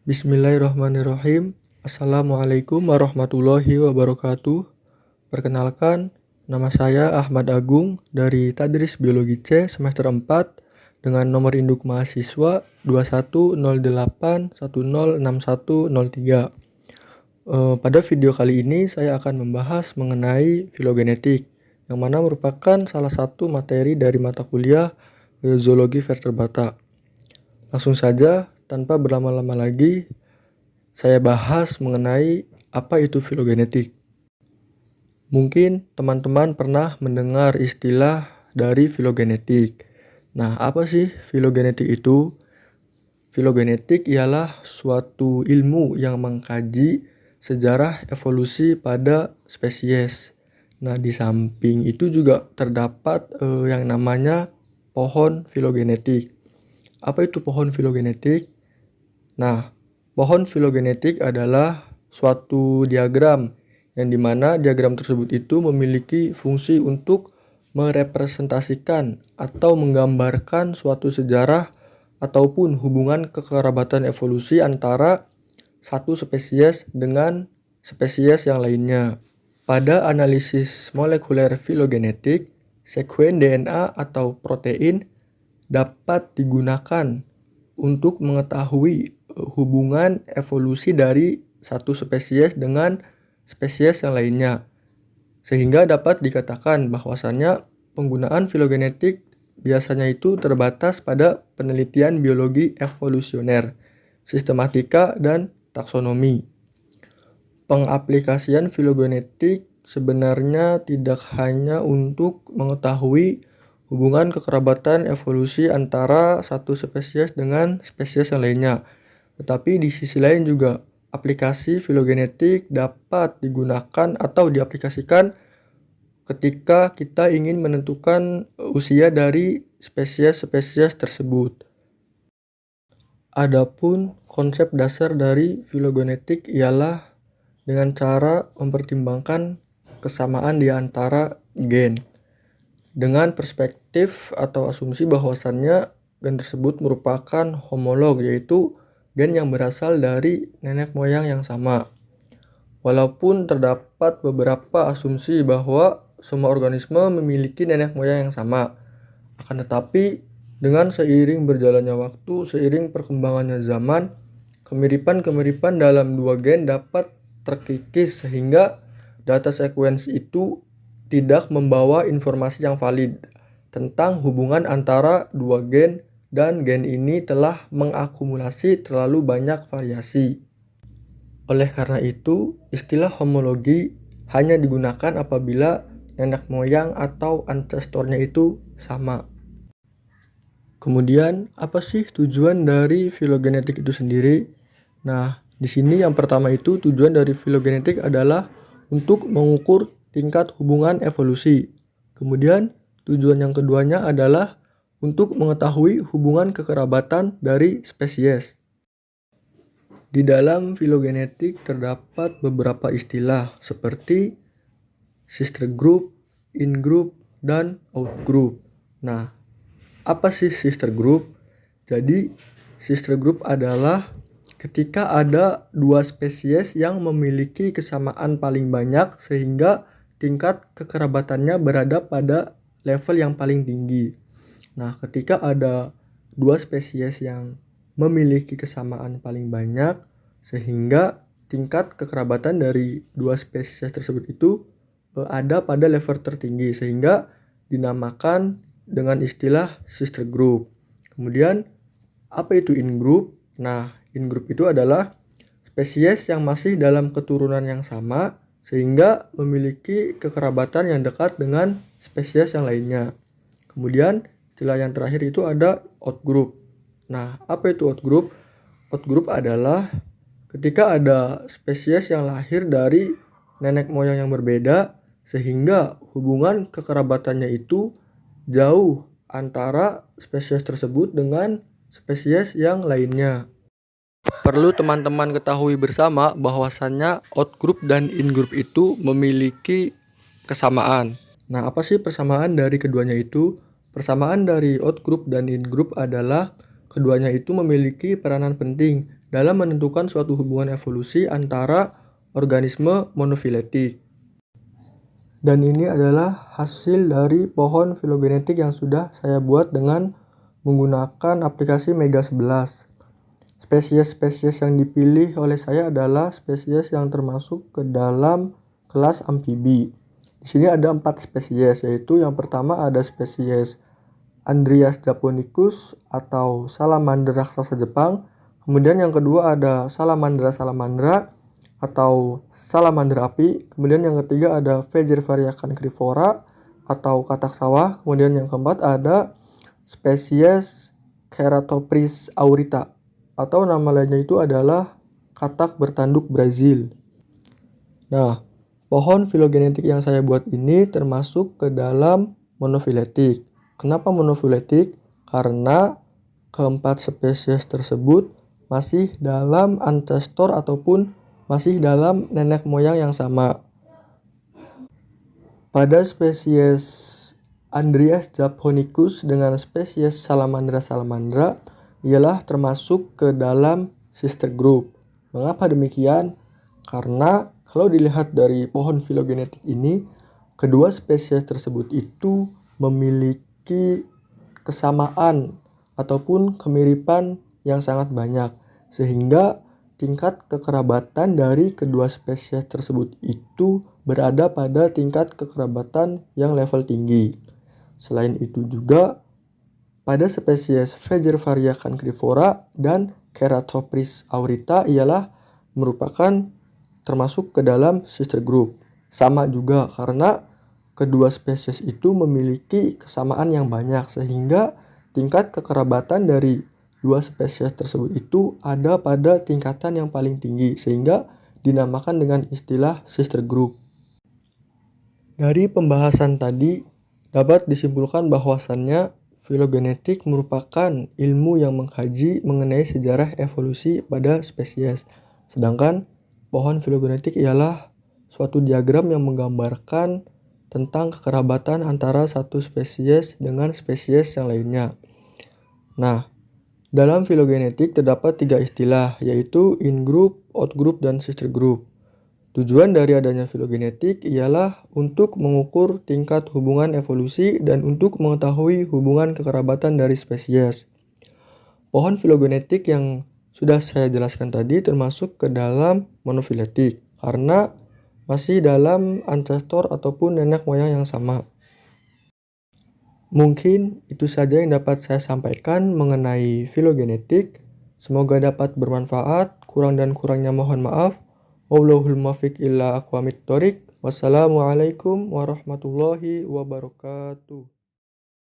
Bismillahirrahmanirrahim. Assalamualaikum warahmatullahi wabarakatuh. Perkenalkan, nama saya Ahmad Agung dari Tadris Biologi C semester 4 dengan nomor induk mahasiswa 2108106103. Pada video kali ini saya akan membahas mengenai filogenetik, yang mana merupakan salah satu materi dari mata kuliah zoologi vertebrata. Langsung saja, tanpa berlama-lama lagi, saya bahas mengenai apa itu filogenetik. Mungkin teman-teman pernah mendengar istilah dari filogenetik. Nah, apa sih filogenetik itu? Filogenetik ialah suatu ilmu yang mengkaji sejarah evolusi pada spesies. Nah, di samping itu juga terdapat yang namanya pohon filogenetik. Apa itu pohon filogenetik? Nah, pohon filogenetik adalah suatu diagram yang dimana diagram tersebut itu memiliki fungsi untuk merepresentasikan atau menggambarkan suatu sejarah ataupun hubungan kekerabatan evolusi antara satu spesies dengan spesies yang lainnya. Pada analisis molekuler filogenetik, sekuen DNA atau protein dapat digunakan untuk mengetahui hubungan evolusi dari satu spesies dengan spesies yang lainnya. Sehingga dapat dikatakan bahwasannya penggunaan filogenetik biasanya itu terbatas pada penelitian biologi evolusioner, sistematika, dan taksonomi. Pengaplikasian filogenetik sebenarnya tidak hanya untuk mengetahui hubungan kekerabatan evolusi antara satu spesies dengan spesies yang lainnya. Tetapi di sisi lain juga aplikasi filogenetik dapat digunakan atau diaplikasikan ketika kita ingin menentukan usia dari spesies-spesies tersebut. Adapun konsep dasar dari filogenetik ialah dengan cara mempertimbangkan kesamaan di antara gen, dengan perspektif atau asumsi bahwasannya gen tersebut merupakan homolog, yaitu gen yang berasal dari nenek moyang yang sama. Walaupun terdapat beberapa asumsi bahwa semua organisme memiliki nenek moyang yang sama, akan tetapi dengan seiring berjalannya waktu, seiring perkembangannya zaman, kemiripan-kemiripan dalam dua gen dapat terkikis sehingga data sekuensi itu tidak membawa informasi yang valid tentang hubungan antara dua gen, dan gen ini telah mengakumulasi terlalu banyak variasi. Oleh karena itu, istilah homologi hanya digunakan apabila nenek moyang atau ancestornya itu sama. Kemudian, apa sih tujuan dari filogenetik itu sendiri? Nah, di sini yang pertama itu tujuan dari filogenetik adalah untuk mengukur tingkat hubungan evolusi. Kemudian, tujuan yang keduanya adalah untuk mengetahui hubungan kekerabatan dari spesies. Di dalam filogenetik terdapat beberapa istilah seperti sister group, in group, dan out group. Nah, apa sih sister group? Jadi, sister group adalah ketika ada dua spesies yang memiliki kesamaan paling banyak sehingga tingkat kekerabatannya berada pada level yang paling tinggi. Nah, ketika ada dua spesies yang memiliki kesamaan paling banyak sehingga tingkat kekerabatan dari dua spesies tersebut itu ada pada level tertinggi sehingga dinamakan dengan istilah sister group. Kemudian, apa itu in group? Nah, in group itu adalah spesies yang masih dalam keturunan yang sama sehingga memiliki kekerabatan yang dekat dengan spesies yang lainnya. Kemudian istilah yang terakhir itu ada out group. Nah, apa itu out group? Out group adalah ketika ada spesies yang lahir dari nenek moyang yang berbeda sehingga hubungan kekerabatannya itu jauh antara spesies tersebut dengan spesies yang lainnya. Perlu teman-teman ketahui bersama bahwasannya outgroup dan in-group itu memiliki kesamaan. Nah, apa sih persamaan dari keduanya itu? Persamaan dari outgroup dan in-group adalah keduanya itu memiliki peranan penting dalam menentukan suatu hubungan evolusi antara organisme monofiletik. Dan ini adalah hasil dari pohon filogenetik yang sudah saya buat dengan menggunakan aplikasi Mega 11. Spesies-spesies yang dipilih oleh saya adalah spesies yang termasuk ke dalam kelas amfibi. Di sini ada 4 spesies, yaitu yang pertama ada spesies Andrias japonicus atau salamander raksasa Jepang. Kemudian yang kedua ada salamandra atau salamander api. Kemudian yang ketiga ada Faecervaria cancrifora atau katak sawah. Kemudian yang keempat ada spesies Ceratophrys aurita atau nama lainnya itu adalah katak bertanduk Brazil. Nah, pohon filogenetik yang saya buat ini termasuk ke dalam monofiletik. Kenapa monofiletik? Karena keempat spesies tersebut masih dalam ancestor ataupun masih dalam nenek moyang yang sama. Pada spesies Andrias japonicus dengan spesies salamandra ialah termasuk ke dalam sister group. Mengapa demikian? Karena kalau dilihat dari pohon filogenetik ini, kedua spesies tersebut itu memiliki kesamaan ataupun kemiripan yang sangat banyak, sehingga tingkat kekerabatan dari kedua spesies tersebut itu berada pada tingkat kekerabatan yang level tinggi. Selain itu juga pada spesies Faecervaria cancrifora dan Ceratophrys aurita ialah merupakan termasuk ke dalam sister group. Sama juga karena kedua spesies itu memiliki kesamaan yang banyak, sehingga tingkat kekerabatan dari dua spesies tersebut itu ada pada tingkatan yang paling tinggi, sehingga dinamakan dengan istilah sister group. Dari pembahasan tadi dapat disimpulkan bahwasannya filogenetik merupakan ilmu yang mengkaji mengenai sejarah evolusi pada spesies. Sedangkan pohon filogenetik ialah suatu diagram yang menggambarkan tentang kekerabatan antara satu spesies dengan spesies yang lainnya. Nah, dalam filogenetik terdapat 3 istilah, yaitu in-group, out-group, dan sister group. Tujuan dari adanya filogenetik ialah untuk mengukur tingkat hubungan evolusi dan untuk mengetahui hubungan kekerabatan dari spesies. Pohon filogenetik yang sudah saya jelaskan tadi termasuk ke dalam monofiletik karena masih dalam ancestor ataupun nenek moyang yang sama. Mungkin itu saja yang dapat saya sampaikan mengenai filogenetik. Semoga dapat bermanfaat. Kurang dan kurangnya mohon maaf. Wallahul muwaffiq ila aqwamit thoriq. Wassalamualaikum warahmatullahi wabarakatuh.